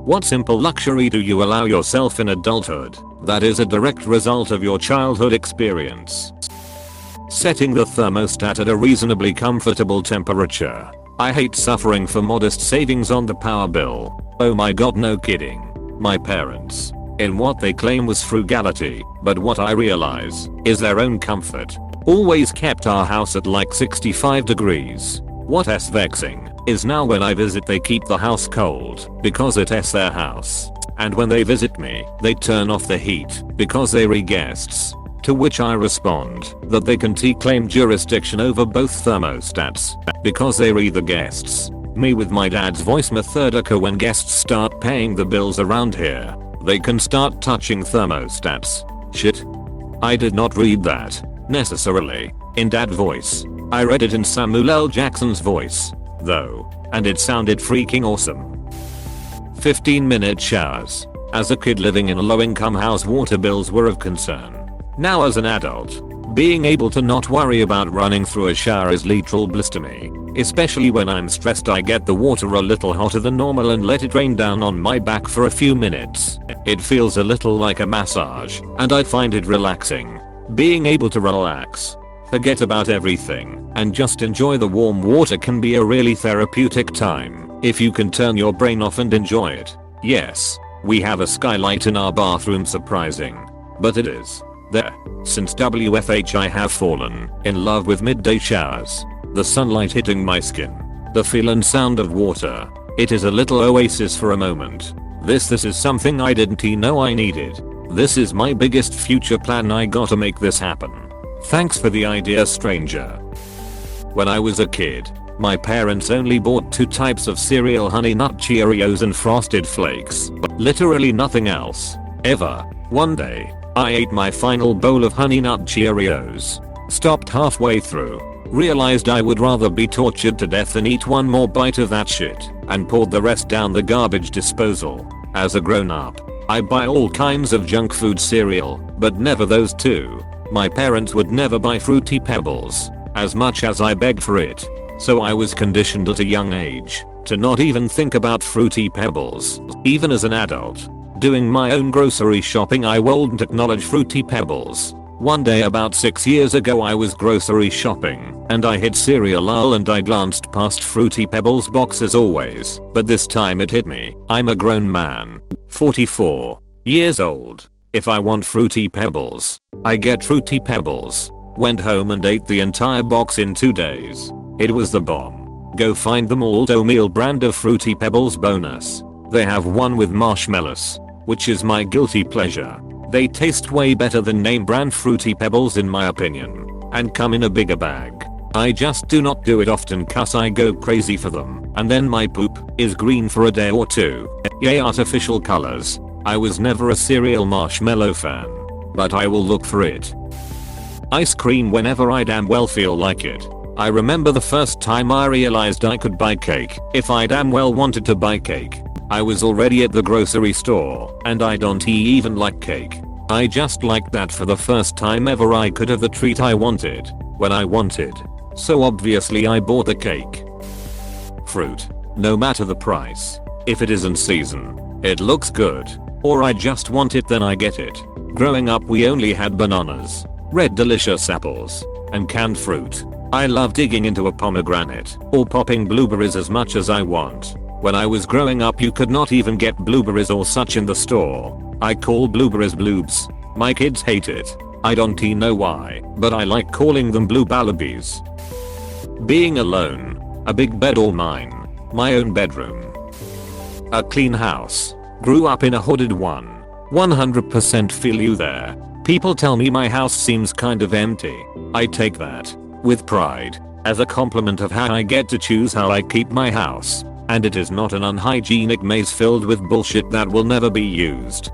What simple luxury do you allow yourself in adulthood that is a direct result of your childhood experience? Setting the thermostat at a reasonably comfortable temperature. I hate suffering for modest savings on the power bill. Oh my god, no kidding. My parents, in what they claim was frugality, but what I realize is their own comfort, always kept our house at like 65 degrees. What's vexing is now when I visit they keep the house cold because it's their house. And when they visit me, they turn off the heat because they're guests. To which I respond that they can claim jurisdiction over both thermostats because they're the guests. Me with my dad's voice methodica when guests start paying the bills around here. They can start touching thermostats. Shit. I did not read that necessarily in dad voice. I read it in Samuel L. Jackson's voice though, and it sounded freaking awesome. 15-minute showers. As a kid living in a low-income house, water bills were of concern. Now as an adult, being able to not worry about running through a shower is literal bliss to me. Especially when I'm stressed, I get the water a little hotter than normal and let it rain down on my back for a few minutes. It feels a little like a massage, and I find it relaxing. Being able to relax, forget about everything, and just enjoy the warm water can be a really therapeutic time if you can turn your brain off and enjoy it. Yes, we have a skylight in our bathroom, surprising, but it is there. Since WFH I have fallen in love with midday showers. The sunlight hitting my skin, the feel and sound of water. It is a little oasis for a moment. This is something I didn't know I needed. This is my biggest future plan. I gotta make this happen. Thanks for the idea, stranger. When I was a kid, my parents only bought 2 types of cereal: Honey Nut Cheerios and Frosted Flakes. Literally nothing else. Ever. One day, I ate my final bowl of Honey Nut Cheerios. Stopped halfway through. Realized I would rather be tortured to death than eat one more bite of that shit, and poured the rest down the garbage disposal. As a grown up, I buy all kinds of junk food cereal, but never those 2. My parents would never buy Fruity Pebbles, as much as I begged for it. So I was conditioned at a young age to not even think about Fruity Pebbles. Even as an adult, doing my own grocery shopping, I wouldn't acknowledge Fruity Pebbles. One day about 6 years ago, I was grocery shopping and I hit cereal aisle and I glanced past Fruity Pebbles box as always, but this time it hit me. I'm a grown man, 44 years old. If I want Fruity Pebbles, I get Fruity Pebbles. Went home and ate the entire box in 2 days. It was the bomb. Go find the Malt-O-Meal brand of Fruity Pebbles bonus. They have one with marshmallows, which is my guilty pleasure. They taste way better than name brand Fruity Pebbles in my opinion, and come in a bigger bag. I just do not do it often cause I go crazy for them, and then my poop is green for a day or 2. Yay, artificial colors. I was never a cereal marshmallow fan, but I will look for it. Ice cream whenever I damn well feel like it. I remember the first time I realized I could buy cake if I damn well wanted to buy cake. I was already at the grocery store, and I don't even like cake. I just liked that for the first time ever I could have the treat I wanted, when I wanted. So obviously I bought the cake. Fruit. No matter the price. If it is in season, it looks good, or I just want it, then I get it. Growing up we only had bananas, red delicious apples, and canned fruit. I love digging into a pomegranate, or popping blueberries as much as I want. When I was growing up you could not even get blueberries or such in the store. I call blueberries bloobs. My kids hate it. I don't know why, but I like calling them blue ballabies. Being alone. A big bed all mine. My own bedroom. A clean house. Grew up in a hooded one. 100% feel you there. People tell me my house seems kind of empty. I take that with pride as a compliment of how I get to choose how I keep my house. And it is not an unhygienic maze filled with bullshit that will never be used.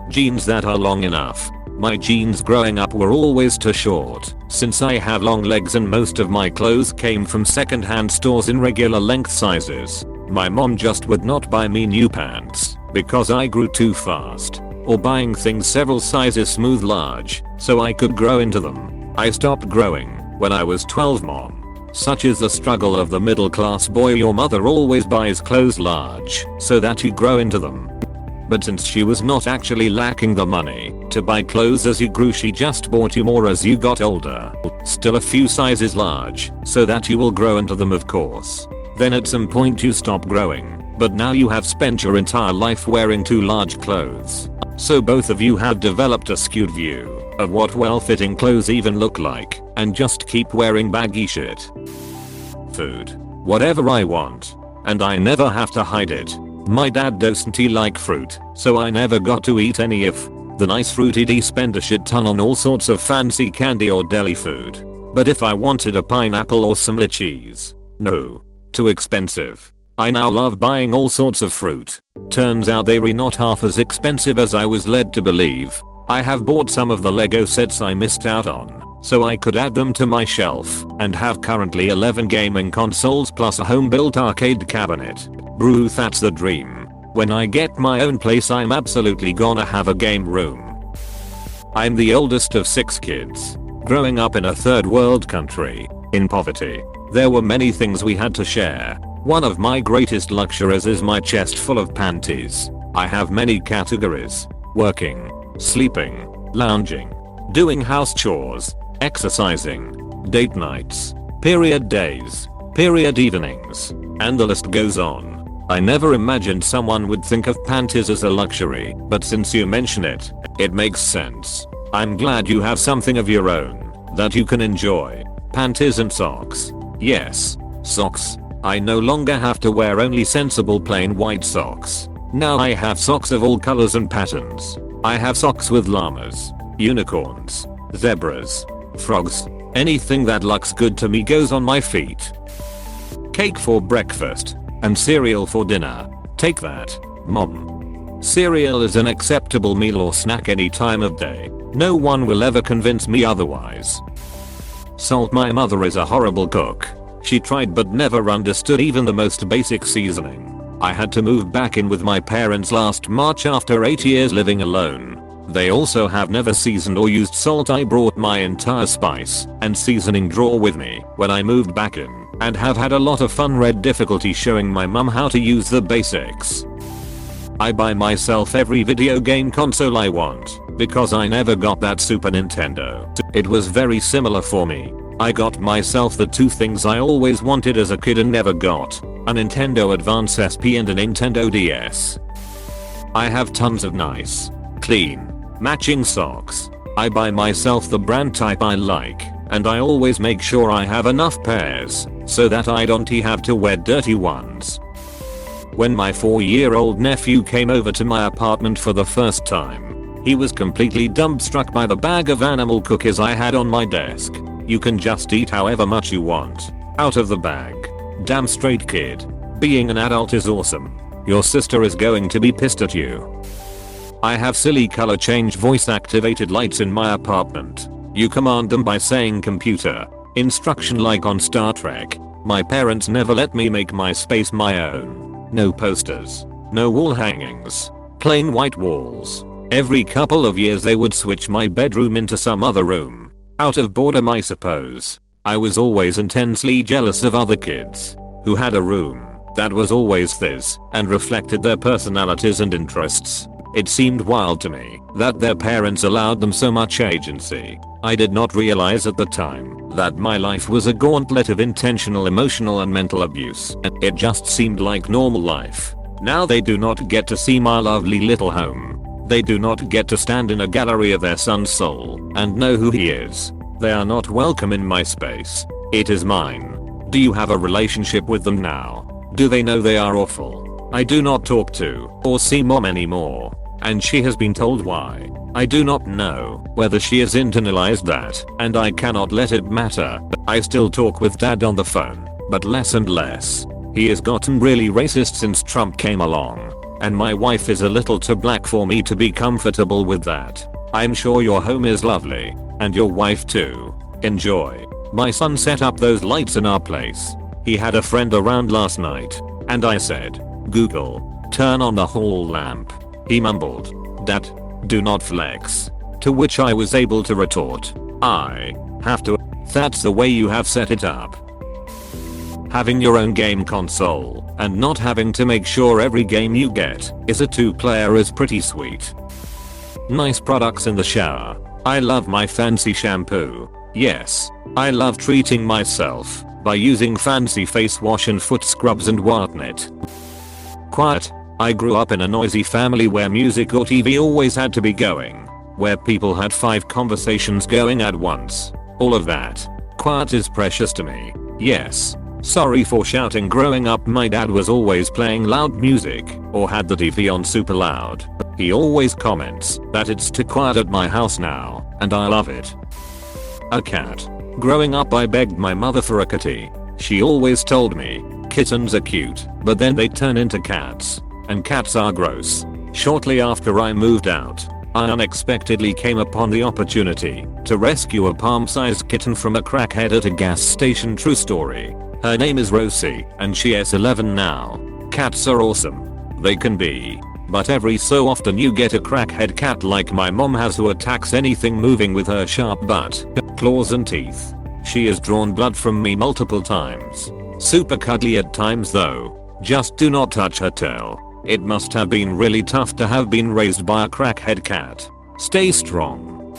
Jeans that are long enough. My jeans growing up were always too short, since I have long legs and most of my clothes came from second-hand stores in regular length sizes. My mom just would not buy me new pants because I grew too fast, or buying things several sizes smooth large so I could grow into them. I stopped growing when I was 12, mom. Such is the struggle of the middle class boy. Your mother always buys clothes large so that you grow into them. But since she was not actually lacking the money to buy clothes as you grew, she just bought you more as you got older. Still a few sizes large so that you will grow into them, of course. Then at some point you stop growing, but now you have spent your entire life wearing too large clothes. So both of you have developed a skewed view of what well-fitting clothes even look like and just keep wearing baggy shit. Food. Whatever I want. And I never have to hide it. My dad doesn't like fruit, so I never got to eat any of the nice fruit. He'd spend a shit ton on all sorts of fancy candy or deli food. But if I wanted a pineapple or some lychees, no. Too expensive. I now love buying all sorts of fruit. Turns out they're not half as expensive as I was led to believe. I have bought some of the Lego sets I missed out on, so I could add them to my shelf and have currently 11 gaming consoles plus a home-built arcade cabinet. Brew, that's the dream. When I get my own place, I'm absolutely gonna have a game room. I'm the oldest of 6 kids. Growing up in a third world country, in poverty, there were many things we had to share. One of my greatest luxuries is my chest full of panties. I have many categories: working, sleeping, lounging, doing house chores, exercising, date nights, period days, period evenings, and the list goes on. I never imagined someone would think of panties as a luxury, but since you mention it, it makes sense. I'm glad you have something of your own that you can enjoy. Panties and socks. Yes, socks. I no longer have to wear only sensible plain white socks. Now I have socks of all colors and patterns. I have socks with llamas, unicorns, zebras, frogs. Anything that looks good to me goes on my feet. Cake for breakfast and cereal for dinner. Take that, Mom. Cereal is an acceptable meal or snack any time of day. No one will ever convince me otherwise. Salt. My mother is a horrible cook. She tried but never understood even the most basic seasoning. I had to move back in with my parents last March after 8 years living alone. They also have never seasoned or used salt. I brought my entire spice and seasoning drawer with me when I moved back in, and have had a lot of fun red difficulty showing my mum how to use the basics. I buy myself every video game console I want because I never got that Super Nintendo. It was very similar for me. I got myself the 2 things I always wanted as a kid and never got: a Nintendo Advance SP and a Nintendo DS. I have tons of nice, clean, matching socks. I buy myself the brand type I like, and I always make sure I have enough pairs so that I don't have to wear dirty ones. When my 4-year-old nephew came over to my apartment for the first time, he was completely dumbstruck by the bag of animal cookies I had on my desk. You can just eat however much you want out of the bag. Damn straight, kid. Being an adult is awesome. Your sister is going to be pissed at you. I have silly color change voice activated lights in my apartment. You command them by saying computer instruction like on Star Trek. My parents never let me make my space my own. No posters, no wall hangings, plain white walls. Every couple of years they would switch my bedroom into some other room. Out of boredom, I suppose. I was always intensely jealous of other kids who had a room that was always theirs and reflected their personalities and interests. It seemed wild to me that their parents allowed them so much agency. I did not realize at the time that my life was a gauntlet of intentional emotional and mental abuse, and it just seemed like normal life. Now they do not get to see my lovely little home. They do not get to stand in a gallery of their son's soul and know who he is. They are not welcome in my space. It is mine. Do you have a relationship with them now? Do they know they are awful? I do not talk to or see mom anymore, and she has been told why. I do not know whether she has internalized that, and I cannot let it matter. I still talk with dad on the phone, but less and less. He has gotten really racist since Trump came along, and my wife is a little too black for me to be comfortable with that. I'm sure your home is lovely, and your wife too. Enjoy. My son set up those lights in our place. He had a friend around last night, and I said, Google, turn on the hall lamp. He mumbled, Dad, do not flex. To which I was able to retort, I have to. That's the way you have set it up. Having your own game console and not having to make sure every game you get is a 2-player is pretty sweet. Nice products in the shower. I love my fancy shampoo. Yes, I love treating myself by using fancy face wash and foot scrubs and whatnot. Quiet. I grew up in a noisy family where music or TV always had to be going, where people had 5 conversations going at once. All of that. Quiet is precious to me. Yes. Sorry for shouting. Growing up, my dad was always playing loud music or had the TV on super loud. He always comments that it's too quiet at my house now, and I love it. A cat. Growing up, I begged my mother for a kitty. She always told me kittens are cute, but then they turn into cats, and cats are gross. Shortly after I moved out, I unexpectedly came upon the opportunity to rescue a palm-sized kitten from a crackhead at a gas station. True story. Her name is Rosie, and she is 11 now. Cats are awesome. They can be. But every so often you get a crackhead cat like my mom has who attacks anything moving with her sharp butt, claws and teeth. She has drawn blood from me multiple times. Super cuddly at times though. Just do not touch her tail. It must have been really tough to have been raised by a crackhead cat. Stay strong.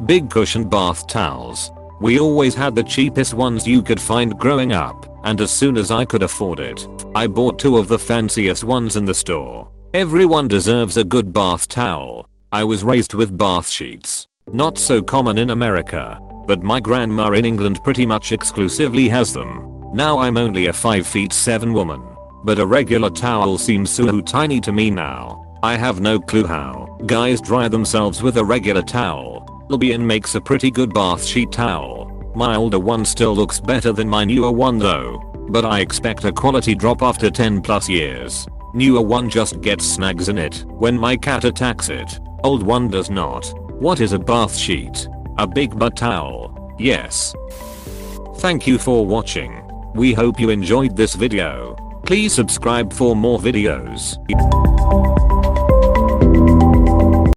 Big cushioned bath towels. We always had the cheapest ones you could find growing up, and as soon as I could afford it, I bought 2 of the fanciest ones in the store. Everyone deserves a good bath towel. I was raised with bath sheets. Not so common in America, but my grandma in England pretty much exclusively has them. Now I'm only a 5'7" woman, but a regular towel seems so tiny to me now. I have no clue how guys dry themselves with a regular towel. Albion makes a pretty good bath sheet towel. My older one still looks better than my newer one though, but I expect a quality drop after 10+ years. Newer one just gets snags in it when my cat attacks it. Old one does not. What is a bath sheet? A big butt towel. Yes. Thank you for watching. We hope you enjoyed this video. Please subscribe for more videos.